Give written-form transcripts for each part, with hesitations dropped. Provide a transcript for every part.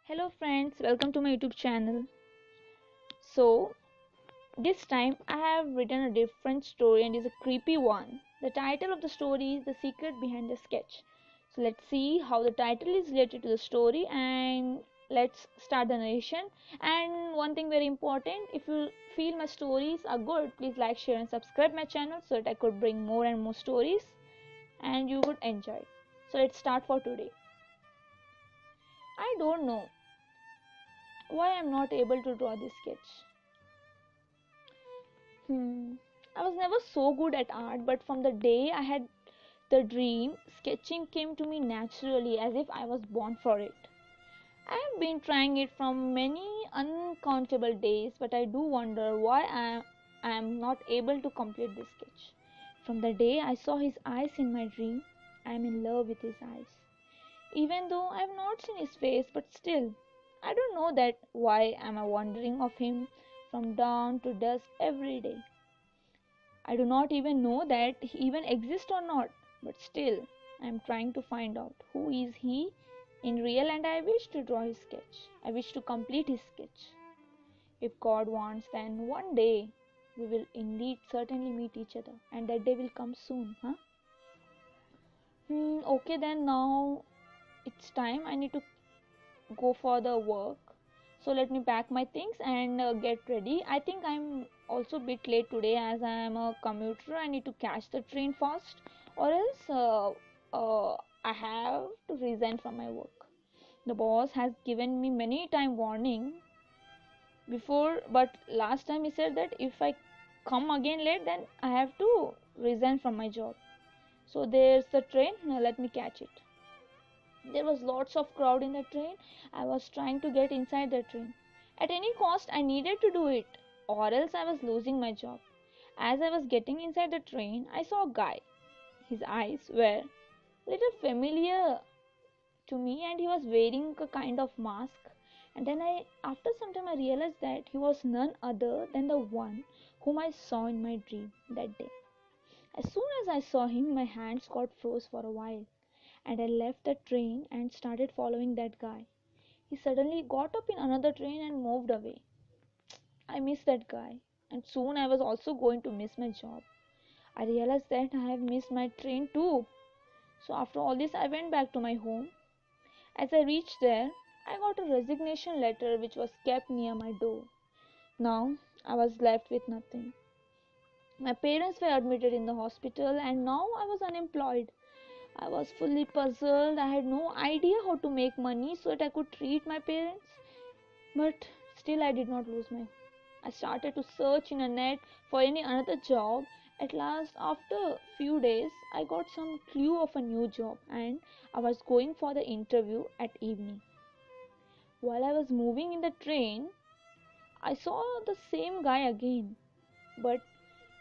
Hello friends, welcome to my YouTube channel. So, this time I have written a different story and it's a creepy one. The title of the story is The Secret Behind the Sketch. So, let's see how the title is related to the story and let's start the narration. And one thing very important, if you feel my stories are good, please like, share and subscribe my channel so that I could bring more and more stories and you would enjoy. So, let's start for today. I don't know why I'm not able to draw this sketch. I was never so good at art, but from the day I had the dream, sketching came to me naturally as if I was born for it. I have been trying it from many uncountable days, but I do wonder why I am not able to complete this sketch. From the day I saw his eyes in my dream, I am in love with his eyes. Even though I have not seen his face, but still, I don't know that why am I wondering of him from dawn to dusk every day. I do not even know that he even exists or not, but still I am trying to find out who is he in real and I wish to draw his sketch. I wish to complete his sketch. If God wants, then one day we will indeed certainly meet each other and that day will come soon, huh? Okay, then now it's time. I need to go for the work. So let me pack my things and get ready. I think I'm also a bit late today as I am a commuter. I need to catch the train fast, or else I have to resign from my work. The boss has given me many time warning before, but last time he said that if I come again late, then I have to resign from my job. So there's the train. Now let me catch it. There was lots of crowd in the train. I was trying to get inside the train. At any cost, I needed to do it, or else I was losing my job. As I was getting inside the train, I saw a guy. His eyes were little familiar to me, and he was wearing a kind of mask. And then after some time, I realized that he was none other than the one whom I saw in my dream that day. As soon as I saw him, my hands got froze for a while and I left the train and started following that guy. He suddenly got up in another train and moved away. I missed that guy, and soon I was also going to miss my job. I realized that I have missed my train too. So, after all this, I went back to my home. As I reached there, I got a resignation letter which was kept near my door. Now, I was left with nothing. My parents were admitted in the hospital, and now I was unemployed. I was fully puzzled. I had no idea how to make money so that I could treat my parents. But still, I did not lose my. I started to search in a net for any another job. At last, after few days, I got some clue of a new job, and I was going for the interview at evening. While I was moving in the train, I saw the same guy again. But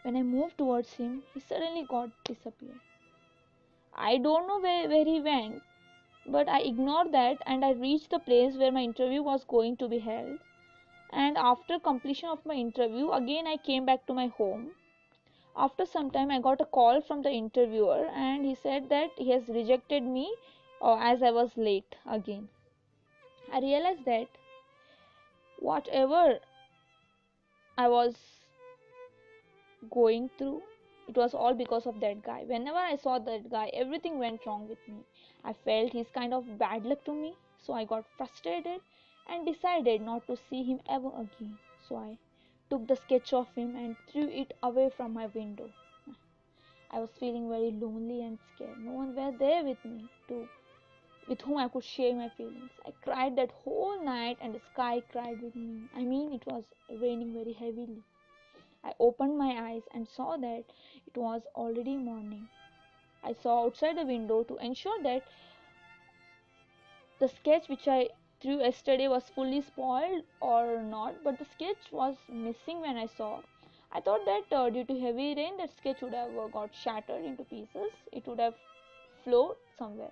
when I moved towards him, he suddenly got disappeared. I don't know where he went. But I ignored that and I reached the place where my interview was going to be held. And after completion of my interview, again I came back to my home. After some time, I got a call from the interviewer and he said that he has rejected me as I was late again. I realized that whatever I was going through, it was all because of that guy. Whenever I saw that guy, everything went wrong with me. I felt his kind of bad luck to me, so I got frustrated and decided not to see him ever again. So I took the sketch of him and threw it away from my window. I was feeling very lonely and scared. No one were there with me to with whom I could share my feelings. I cried that whole night and the sky cried with me. I mean, it was raining very heavily. I opened my eyes and saw that it was already morning. I saw outside the window to ensure that the sketch which I drew yesterday was fully spoiled or not, but the sketch was missing when I saw. I thought that due to heavy rain, that sketch would have got shattered into pieces. It would have flowed somewhere.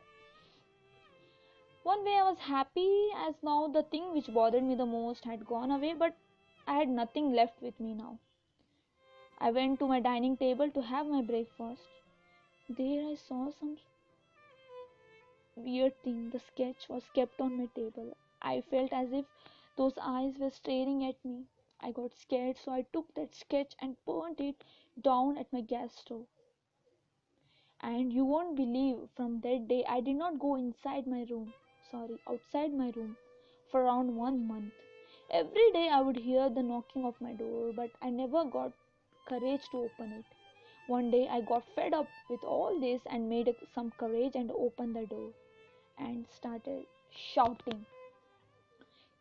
One way I was happy as now the thing which bothered me the most had gone away, but I had nothing left with me now. I went to my dining table to have my breakfast. There I saw some weird thing. The sketch was kept on my table. I felt as if those eyes were staring at me. I got scared, so I took that sketch and burnt it down at my gas stove. And you won't believe, from that day I did not go outside my room for around 1 month. Every day I would hear the knocking of my door, but I never got courage to open it. One day I got fed up with all this and made some courage and opened the door and started shouting,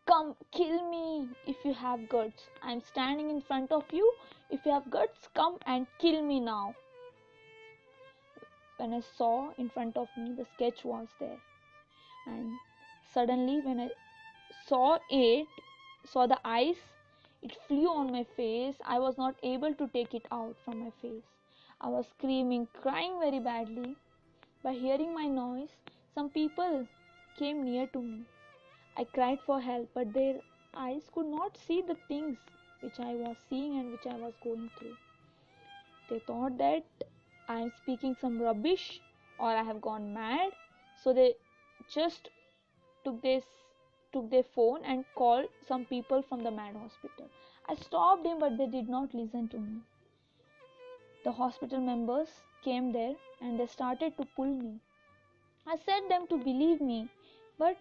"Come, kill me if you have guts. I'm standing in front of you. If you have guts, come and kill me now." When I saw in front of me, the sketch was there, and suddenly when I saw it, saw the ice, it flew on my face. I was not able to take it out from my face. I was screaming, crying very badly. By hearing my noise, some people came near to me. I cried for help, but their eyes could not see the things which I was seeing and which I was going through. They thought that I am speaking some rubbish or I have gone mad. So they just took this took their phone and called some people from the mad hospital. I stopped him, but they did not listen to me. The hospital members came there and they started to pull me. I said them to believe me, but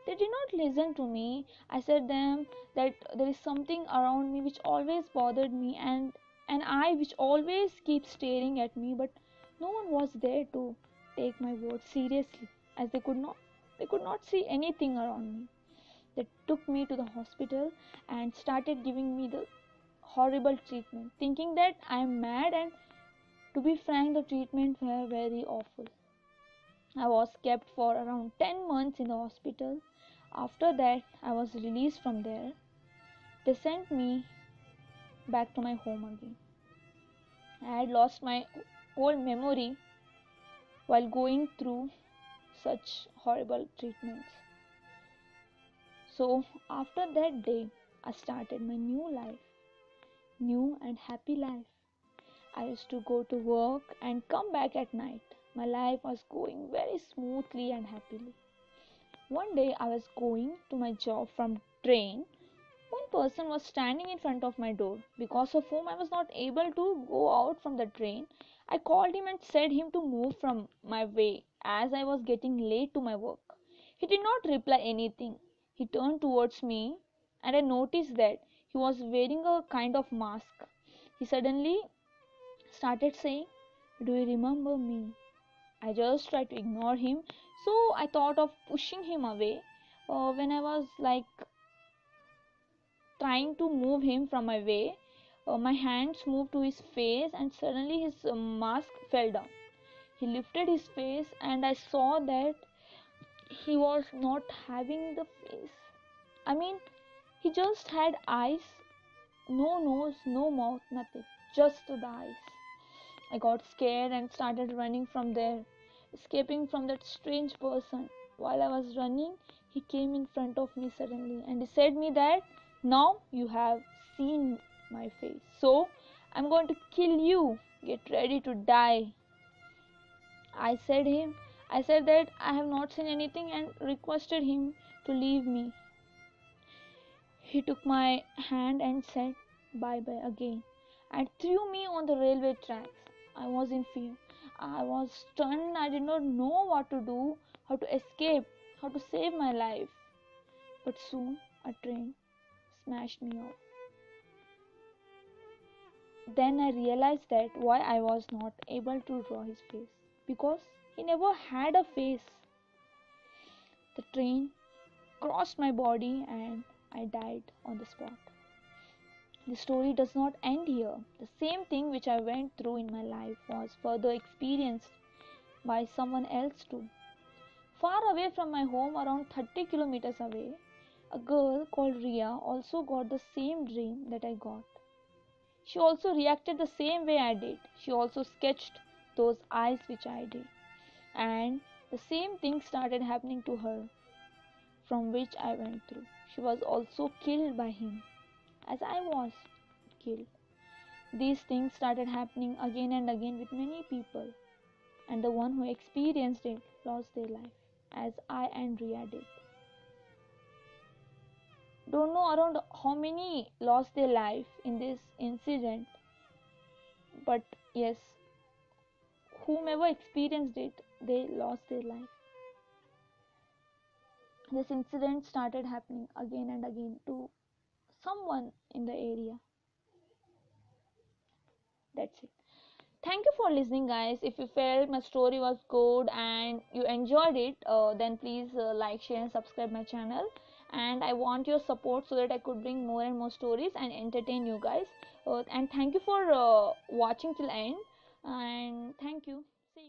they did not listen to me. I said them that there is something around me which always bothered me, and an eye which always keeps staring at me, but no one was there to take my words seriously, as they could not see anything around me. They took me to the hospital and started giving me the horrible treatment, thinking that I am mad, and to be frank, the treatment were very awful. I was kept for around 10 months in the hospital. After that, I was released from there. They sent me back to my home again. I had lost my whole memory while going through such horrible treatments. So, after that day, I started my new life, new and happy life. I used to go to work and come back at night. My life was going very smoothly and happily. One day I was going to my job from train. One person was standing in front of my door, because of whom I was not able to go out from the train. I called him and said him to move from my way as I was getting late to my work. He did not reply anything. He turned towards me and I noticed that he was wearing a kind of mask. He suddenly started saying, "Do you remember me?" I just tried to ignore him, so I thought of pushing him away. When I was like trying to move him from my way, my hands moved to his face and suddenly his mask fell down. He lifted his face and I saw that he was not having the face. I mean, he just had eyes, no nose, no mouth, nothing, just the eyes. I got scared and started running from there, escaping from that strange person. While I was running, he came in front of me suddenly and he said me that, "Now you have seen my face, so I'm going to kill you. Get ready to die." I said him I said that I have not seen anything and requested him to leave me. He took my hand and said bye bye again and threw me on the railway tracks. I was in fear. I was stunned. I did not know what to do, how to escape, how to save my life. But soon a train smashed me off. Then I realized that why I was not able to draw his face, because he never had a face. The train crossed my body and I died on the spot. The story does not end here. The same thing which I went through in my life was further experienced by someone else too. Far away from my home, around 30 kilometers away, a girl called Ria also got the same dream that I got. She also reacted the same way I did. She also sketched those eyes which I did. And the same thing started happening to her, from which I went through. She was also killed by him, as I was killed. These things started happening again and again with many people, and the one who experienced it lost their life, as I and Ria did. don't know around how many lost their life in this incident, but yes, whomever experienced it, they lost their life. This incident started happening again and again to someone in the area. That's it. Thank you for listening, guys. If you felt my story was good and you enjoyed it, then please like, share, and subscribe my channel. And I want your support so that I could bring more and more stories and entertain you guys. And thank you for watching till end. And thank you.